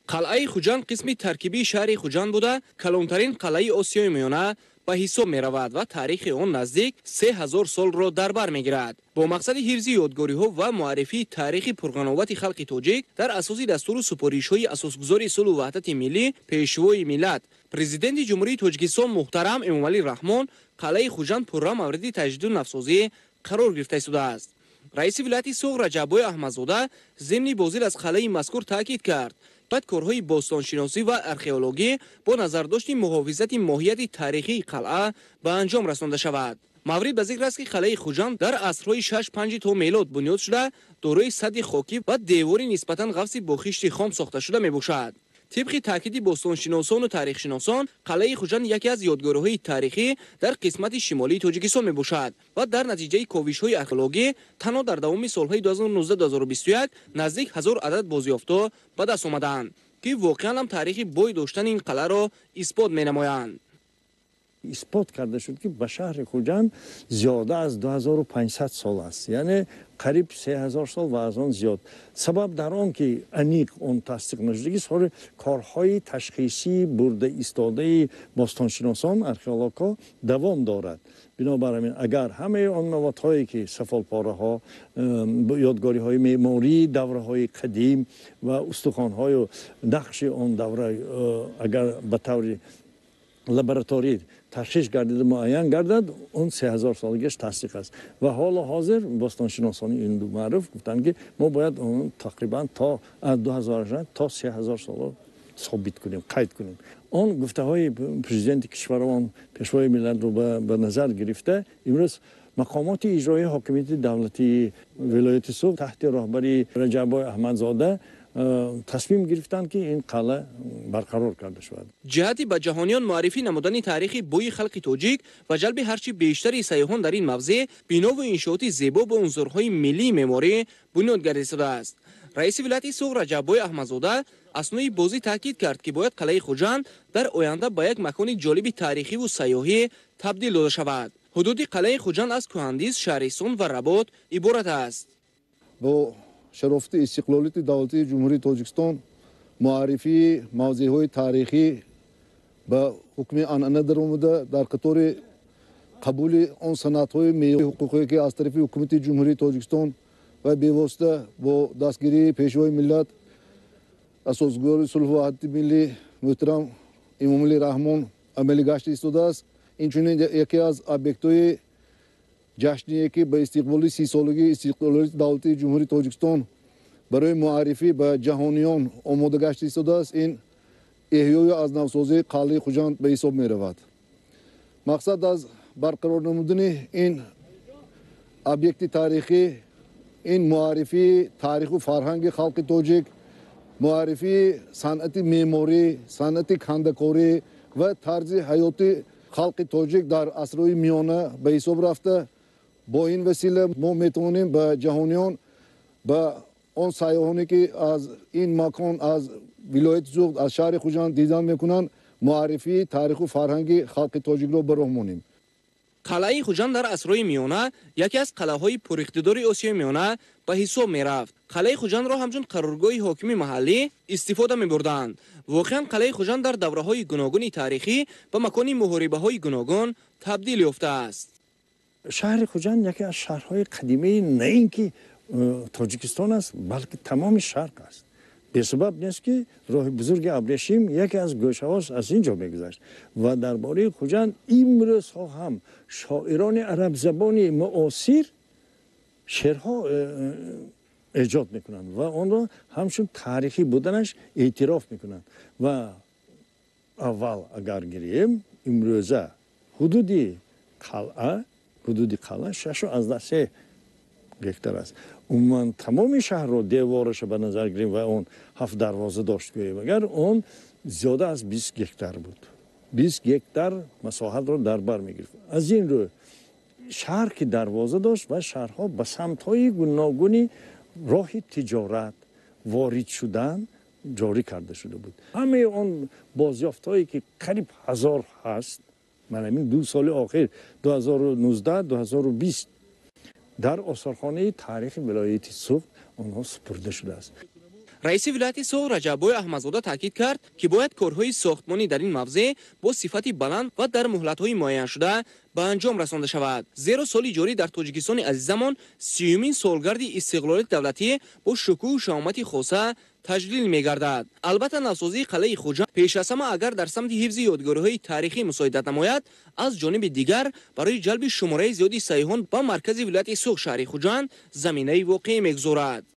قلعه خوجند قسمی ترکیبی شهر خوجند بوده کلانترین قلعه آسیای میانه به حساب می رود و تاریخ آن نزدیک 3000 سال را در بر می گیرد. با مقصد حفظ یادگاری ها و معرفی تاریخ پرقناوت خلق تاجیک در اساس دستور سپارش های اساسگذاری صلح و وحدت ملی پیشوای ملت پرزیدنت جمهوری تاجیکستان محترم امامعلی رحمان قلعه خوجند پررا مورد تجدید نفسازی قرار گرفته شده است. رئیس ولایت سوغ رجب‌بای احمدزاده ضمن بازدید از قلعه مذکور تاکید کرد بعد کارهای باستانشناسی و ارخئولوژی با نظرداشت محافظت ماهیت تاریخی قلعه به انجام رسانده شود. مورد به ذکر است که قلعه خوجند در عصرهای 6-5 تا میلاد بنیاد شده دارای سد خاکی و دیواری نسبتاً غفص با خشت خام ساخته شده میباشد. طبق تاکید باستانشناسان و تاریخشناسان قلعه خوجند یکی از یادگاری‌های تاریخی در قسمت شمالی تاجیکستان میباشد و در نتیجه کاوش‌های ارخئولوژی تنها در دوام سال‌های 2019-2021 نزدیک 1000 عدد بازیافته به دست آمدند که واقعاً هم تاریخی بوی داشتن این قلعه را اثبات می‌نمایند. اثبات کرده شد که به شهر خوجند زیاده از 2500 سال است، یعنی قریب 3000 سال و از آن زیاد. سبب در آن که انیق اون تصدیق نشده است کارهای تشخیصی برده ایستاده باستانشناسان ارخئولوژها دوام دارد. بنابراین اگر همه آن موادهایی که سفالپاره ها، یادگاری های معماری دوره های قدیم و استخوان های و نقش آن دوره اگر به طور لابراتوری تشخیص گردیده معین گردد اون 3000 سالگیش تصدیق است و حال حاضر باستانشناسان این دو معروف گفتند که ما باید اون تقریبا تا 2000 تا 3000 سال ثابت کنیم، قید کنیم. اون گفته های پرزیدنت کشورمان پیشوای ملت رو به نظر گرفته امروز مقامات اجرایی حاکمیت دولتی ولایت سوغ تحت رهبری رجب‌بای احمدزاده تصمیم گرفتند که این قلعه برقرار کرده شود. جهتی به جهانیان معرفی نمودن تاریخ بوی خلق تاجیک و جلب هرچی بیشتری سیاحان در این موضع بنا و انشاءات زیبا با عنصرهای ملی معماری بنیاد گردیده است. رئیس ولایت سوغ رجب‌بای احمدزاده اثنای بازی تاکید کرد که باید قلعه خوجند در آینده به یک مکان جالب تاریخی و سیاحی تبدیل داده شود. حدود قلعه خوجند از کهندیس، شهرستان و رباط عبارت است. با شرافت استقلالیت دولتی جمهوری تاجیکستان معرفی موضوعهای تاریخی به حکم عنعنه در آمده در قطار قبول آن سندهای معیاری حقوقی که از طرف حکومت جمهوری تاجیکستان و بیواسطه با دستگیری پیشوای ملت اساسگذار صلح و وحدت ملی محترم امامعلی رحمان عملی گشت ایستاده است. اینچنین یکی از ابیکت‌های جشنی که به استقبال 30 سالگی استقلالیت دولتی جمهوری تاجیکستان برای معرفی به جهانیان آماده گشت ایستاده است. این احیای از نوسازی قلعه خوجند به حساب می رود. مقصد از برقرار نمودن این ابیکت تاریخی، این معرفی تاریخ و فرهنگ خلق تاجیک، معرفی صنعت معماری، صنعت کنده‌کاری و طرز حیات خلق تاجیک در عصرهای میانه به حساب رفته. با این وسیله ما میتوانیم به جهانیان، به آن سیاحانی که از این مکان از ولایت سوغ از شهر خوجند دیدن میکنند معرفی تاریخ و فرهنگ خلق تاجیک را به راه مانیم. قلعه خوجند در عصرهای میانه یکی از قلعه‌های پراقتدار آسیای میانه به حساب میرفت. قلعه خوجند را همچون قرارگاه حاکم محلی استفاده می‌بردند. واقعا قلعه خوجند در دوره‌های گوناگون تاریخی به مکان محاربه‌های گوناگون تبدیل یافته است. شهر خوجند یکی از شهرهای قدیمی نه اینکه تاجیکستان است بلکه تمام شرق است. به سبب نیست که راه بزرگ ابریشم یکی از گوشه‌هاش از اینجا می‌گذشت و درباره خوجند امروز هم شاعران عرب زبان معاصر شعرها ایجاد میکنند و آن را همچون تاریخی بودنش اعتراف میکنند و اول اگر گیریم امروزه حدود قلعه 6 گکتار است. عموما تمام شهر رو دیوارش به نظر گیریم و اون 7 دروازه داشت که مگر اون زیاده از 20 گکتار بود. 20 گکتار مساحت رو در بر میگرفت. از این رو شهر که دروازه داشت و شهرها به سمت‌های گوناگونی راه تجارت وارد شدن جاری کرده شده بود. همه اون بازیافت‌هایی که قریب 1000 هست، من همین 2 سال آخر 2019 2020 در آثارخانه تاریخ ولایت سوغ آنها سپرده شده است. رئیس ولایت سوغ رجب‌بوی احمدزاده تاکید کرد که باید کارهای ساختمانی در این موضع با صفت بلند و در مهلت‌های معین شده به انجام رسانده شود. زیرا سال جاری در تاجیکستان عزیزمان 30مین سالگرد استقلال دولتی با شکوه و شهامت خاصه تجلیل می‌گردد. البته نوسازی قلعه خوجند پیش از همه اگر در سمت حفظ یادگاری‌های تاریخی مساعدت نماید، از جانب دیگر برای جلب شماره زیادی سیاحان به مرکز ولایت سوغ شهر خوجند زمینه واقعی می‌گذارد.